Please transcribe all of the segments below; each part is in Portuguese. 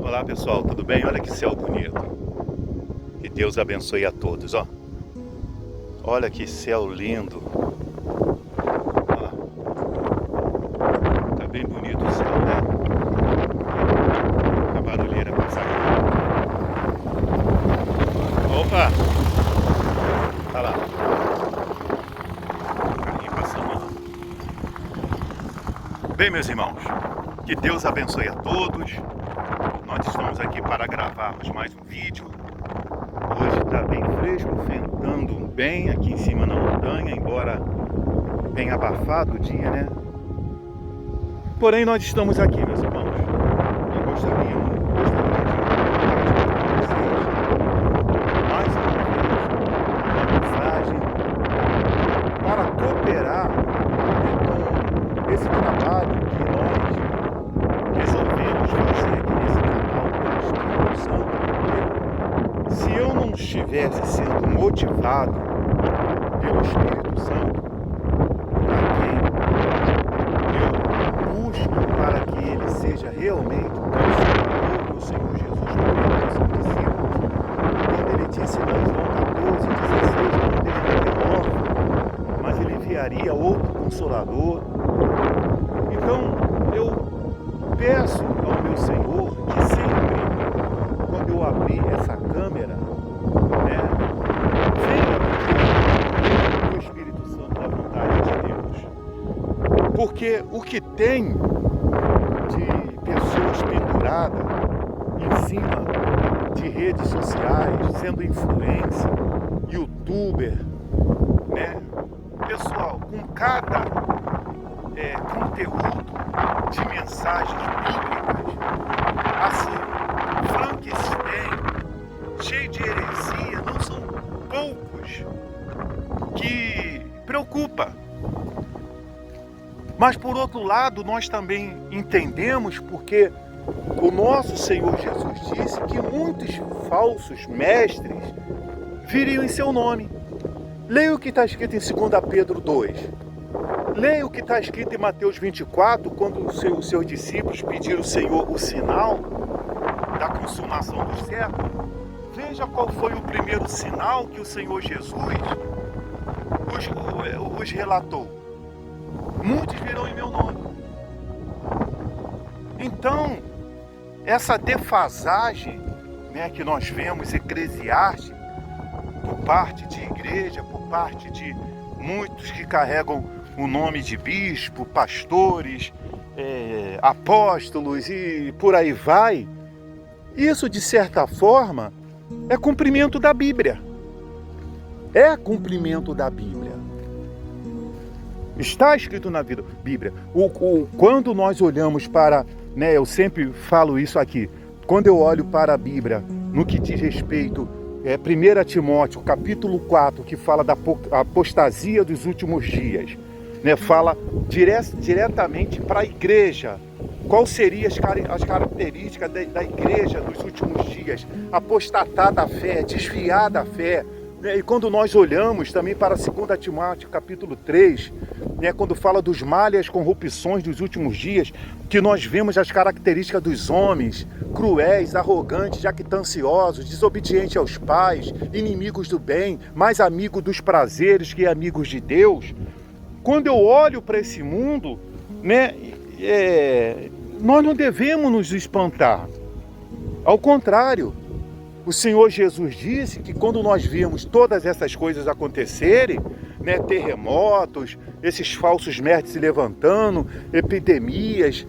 Olá pessoal, tudo bem? Olha que céu bonito. Que Deus abençoe a todos, ó. Olha que céu lindo. Ó. Tá bem bonito o céu, né? A barulheira passar aqui. Opa! Olha lá. O carrinho passando lá. Bem, meus irmãos, que Deus abençoe a todos. Nós estamos aqui para gravarmos mais um vídeo. Hoje está bem fresco, ventando bem aqui em cima na montanha, embora bem abafado o dia, né? Porém, nós estamos aqui, meus irmãos. Eu gostaria de mais uma vez uma mensagem para cooperar com esse trabalho que nós resolvemos fazer aqui nesse canal pelo Espírito Santo. Se eu não estivesse sendo motivado pelo Espírito Santo, para quem eu busco para que ele seja realmente o Consolador do Senhor Jesus para os seus discípulos, quando ele disse lá em João 14, 16, quando ele renova, mas ele enviaria outro Consolador. Então eu peço ao meu Senhor que sempre, quando eu abrir essa câmera, né, venha o Espírito Santo da vontade de Deus. Porque o que tem de pessoas penduradas em cima de redes sociais, sendo influencer, youtuber, né, pessoal, com cada conteúdo de mensagens bíblicas, assim, Frankenstein, cheio de heresia, não são poucos que preocupa. Mas por outro lado, nós também entendemos porque o nosso Senhor Jesus disse que muitos falsos mestres viriam em seu nome. Leia o que está escrito em 2 Pedro 2. Leia o que está escrito em Mateus 24, quando os seus discípulos pediram ao Senhor o sinal da consumação dos séculos. Veja qual foi o primeiro sinal que o Senhor Jesus os relatou. Muitos virão em meu nome. Então, essa defasagem, né, que nós vemos eclesiástica por parte de igreja, por parte de muitos que carregam o nome de bispo, pastores, apóstolos e por aí vai, isso de certa forma é cumprimento da Bíblia. É cumprimento da Bíblia. Está escrito na Bíblia. Quando nós olhamos para, né, eu sempre falo isso aqui, quando eu olho para a Bíblia, no que diz respeito 1 Timóteo, capítulo 4, que fala da apostasia dos últimos dias, né, fala diretamente para a igreja. Quais seriam as características da igreja nos últimos dias? Apostatar da fé, desviar da fé. Né? E quando nós olhamos também para 2 Timóteo, capítulo 3, né, quando fala dos males e as corrupções dos últimos dias, que nós vemos as características dos homens, cruéis, arrogantes, jactanciosos, desobedientes aos pais, inimigos do bem, mais amigos dos prazeres que amigos de Deus. Quando eu olho para esse mundo, né, nós não devemos nos espantar. Ao contrário, o Senhor Jesus disse que quando nós vimos todas essas coisas acontecerem, né, terremotos, esses falsos mestres se levantando, epidemias,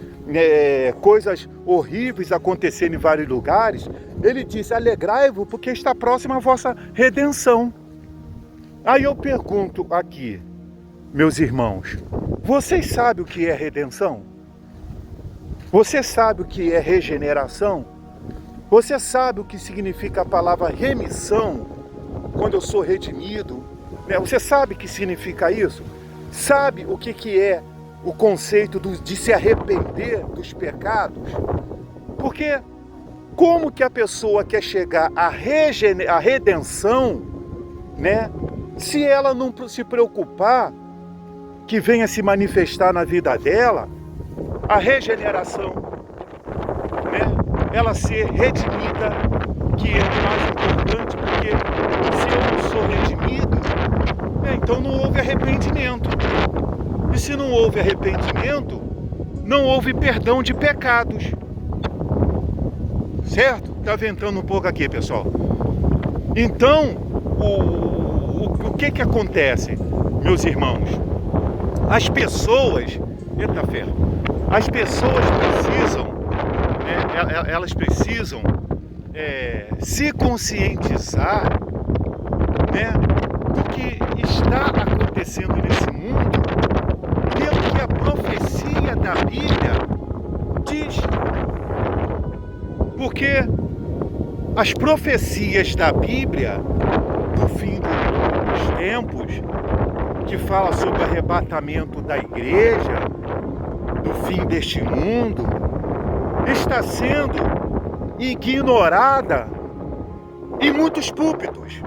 coisas horríveis acontecerem em vários lugares, ele disse: alegrai-vos porque está próxima a vossa redenção. Aí eu pergunto aqui, meus irmãos, vocês sabem o que é redenção? Você sabe o que é regeneração? Você sabe o que significa a palavra remissão? Quando eu sou redimido, né? Você sabe o que significa isso? Sabe o que é o conceito de se arrepender dos pecados? Porque como que a pessoa quer chegar à redenção, né, se ela não se preocupar que venha se manifestar na vida dela a regeneração, né? ela ser redimida, que é o mais importante, porque se eu não sou redimido, então não houve arrependimento. E se não houve arrependimento, não houve perdão de pecados. Certo? Tá ventando um pouco aqui, pessoal. Então, o que acontece, meus irmãos? As pessoas, eita ferro, as pessoas precisam, elas precisam se conscientizar, do que está acontecendo nesse mundo, pelo que a profecia da Bíblia diz. Porque as profecias da Bíblia, do fim dos tempos, que fala sobre o arrebatamento da igreja, do fim deste mundo, está sendo ignorada em muitos púlpitos.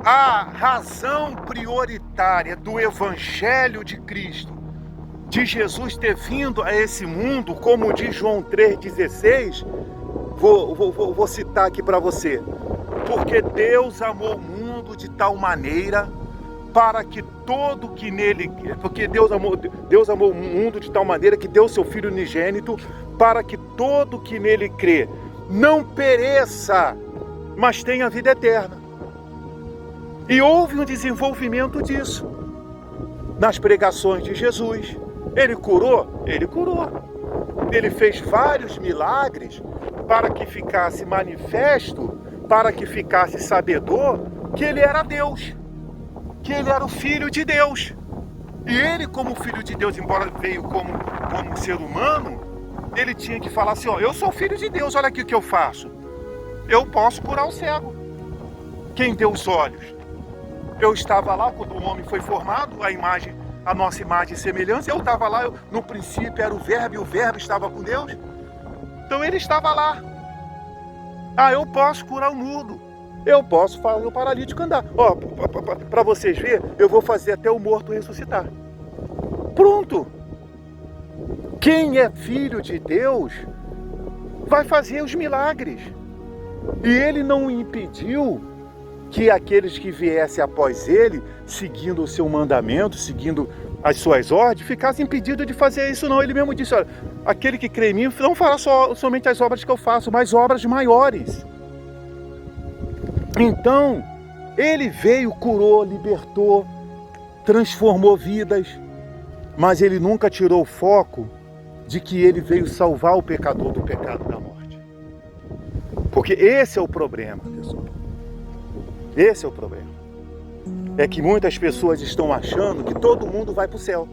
A razão prioritária do Evangelho de Cristo, de Jesus ter vindo a esse mundo, como diz João 3,16, vou citar aqui para você. Porque Deus amou o mundo de tal maneira para que todo que nele... Porque Deus amou o mundo de tal maneira que deu seu Filho unigênito para que todo que nele crê não pereça, mas tenha vida eterna. E houve um desenvolvimento disso nas pregações de Jesus. Ele curou? Ele curou. Ele fez vários milagres para que ficasse manifesto, para que ficasse sabedor que ele era Deus, que ele era o Filho de Deus. E ele, como Filho de Deus, embora veio como ser humano, ele tinha que falar assim, eu sou Filho de Deus, olha aqui o que eu faço. Eu posso curar o cego. Quem deu os olhos? Eu estava lá quando o homem foi formado, a nossa imagem e semelhança, eu estava lá, no princípio era o Verbo, e o Verbo estava com Deus. Então ele estava lá. Eu posso curar o mudo. Eu posso fazer o paralítico andar. Para vocês verem, eu vou fazer até o morto ressuscitar. Pronto. Quem é filho de Deus vai fazer os milagres. E ele não impediu que aqueles que viessem após ele, seguindo o seu mandamento, seguindo as suas ordens, ficassem impedidos de fazer isso não. Ele mesmo disse, olha, aquele que crê em mim não fará somente as obras que eu faço, mas obras maiores. Então, ele veio, curou, libertou, transformou vidas, mas ele nunca tirou o foco de que ele veio salvar o pecador do pecado da morte. Porque esse é o problema, pessoal. Esse é o problema. É que muitas pessoas estão achando que todo mundo vai para o céu.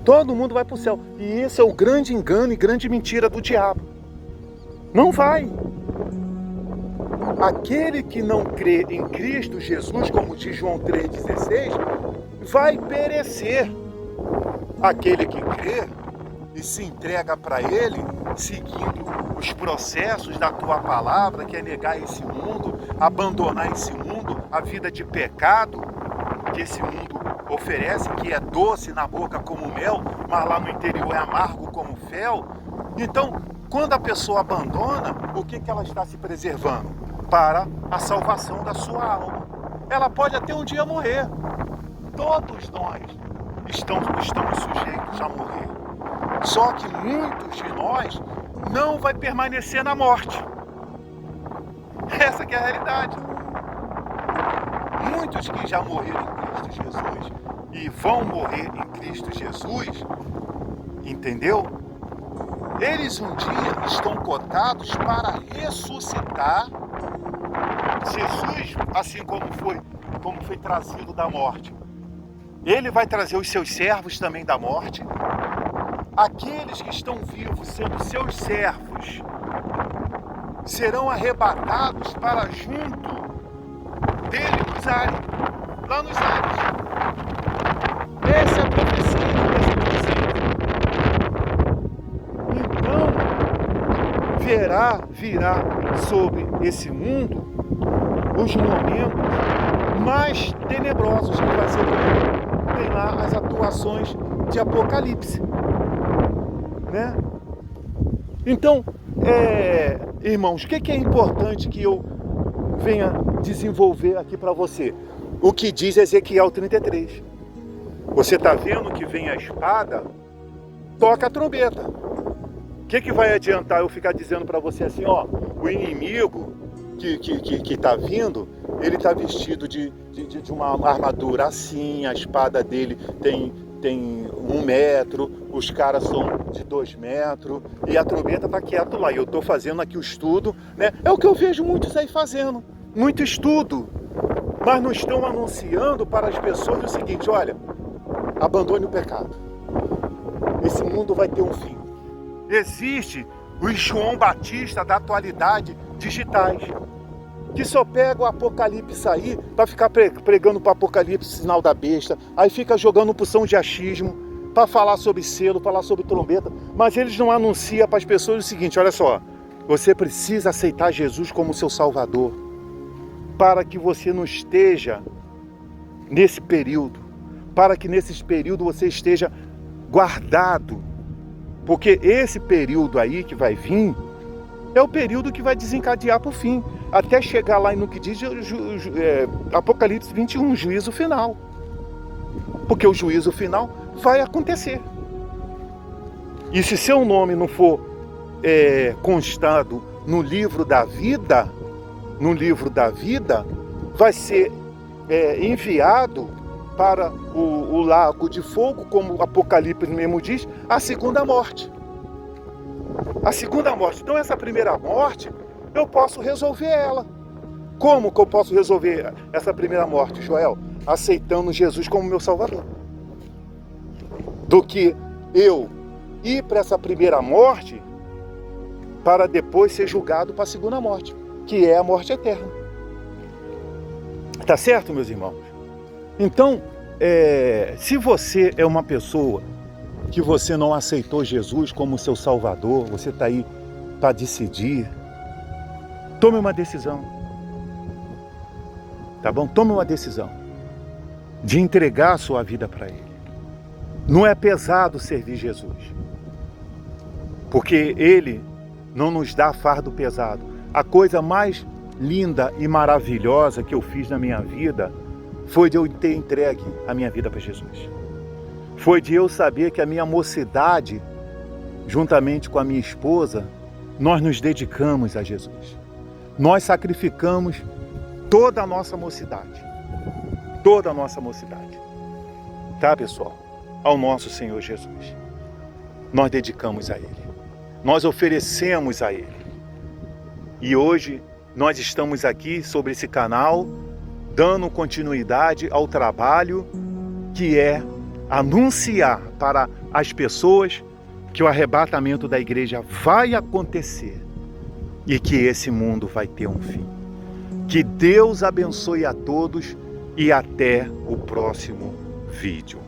Todo mundo vai para o céu. E esse é o grande engano e grande mentira do diabo. Não vai. Aquele que não crê em Cristo Jesus, como diz João 3,16, vai perecer. Aquele que crê e se entrega para Ele, seguindo os processos da Tua palavra, que é negar esse mundo, abandonar esse mundo, a vida de pecado que esse mundo oferece, que é doce na boca como mel, mas lá no interior é amargo como fel. Então, quando a pessoa abandona, o que ela está se preservando? Para a salvação da sua alma. Ela pode até um dia morrer. Todos nós estamos sujeitos a morrer. Só que muitos de nós não vai permanecer na morte. Essa que é a realidade. Muitos que já morreram em Cristo Jesus e vão morrer em Cristo Jesus, entendeu? Eles um dia estão cotados para ressuscitar. Jesus, assim como foi trazido da morte, ele vai trazer os seus servos também da morte. Aqueles que estão vivos, sendo seus servos, serão arrebatados para junto dele nos ares, lá nos ares. Essa é a profecia que Então, virá sobre esse mundo os momentos mais tenebrosos, que vai ser como tem lá as atuações de Apocalipse, né? Então, irmãos, o que é importante que eu venha desenvolver aqui para você? O que diz Ezequiel 33. Você está vendo que vem a espada? Toca a trombeta. O que vai adiantar eu ficar dizendo para você assim, ó, o inimigo que está vindo, ele está vestido de uma armadura assim, a espada dele tem 1 metro, os caras são de 2 metros, e a trombeta está quieto lá. E eu estou fazendo aqui o estudo, né? É o que eu vejo muitos aí fazendo, muito estudo, mas não estão anunciando para as pessoas o seguinte, olha, abandone o pecado. Esse mundo vai ter um fim. Existe os João Batista da atualidade digitais, que só pega o Apocalipse aí para ficar pregando para o Apocalipse, sinal da besta, aí fica jogando poção de achismo, para falar sobre selo, falar sobre trombeta, mas eles não anunciam para as pessoas o seguinte, olha só, você precisa aceitar Jesus como seu Salvador, para que você não esteja nesse período, para que nesse período você esteja guardado, porque esse período aí que vai vir é o período que vai desencadear para o fim, até chegar lá no que diz Apocalipse 21, juízo final, porque o juízo final vai acontecer. E se seu nome não for constado no livro da vida, vai ser enviado para o lago de fogo, como o Apocalipse mesmo diz, a segunda morte. A segunda morte. Então essa primeira morte, eu posso resolver ela. Como que eu posso resolver essa primeira morte, Joel? Aceitando Jesus como meu Salvador. Do que eu ir para essa primeira morte para depois ser julgado para a segunda morte, que é a morte eterna. Tá certo, meus irmãos? Então, se você é uma pessoa que você não aceitou Jesus como seu Salvador, você está aí para decidir, tome uma decisão. Tá bom? Tome uma decisão de entregar a sua vida para Ele. Não é pesado servir Jesus, porque Ele não nos dá fardo pesado. A coisa mais linda e maravilhosa que eu fiz na minha vida foi de eu ter entregue a minha vida para Jesus. Foi de eu saber que a minha mocidade, juntamente com a minha esposa, nós nos dedicamos a Jesus. Nós sacrificamos toda a nossa mocidade. Toda a nossa mocidade. Tá, pessoal? Ao nosso Senhor Jesus. Nós dedicamos a Ele. Nós oferecemos a Ele. E hoje nós estamos aqui sobre esse canal, dando continuidade ao trabalho que é anunciar para as pessoas que o arrebatamento da igreja vai acontecer e que esse mundo vai ter um fim. Que Deus abençoe a todos e até o próximo vídeo.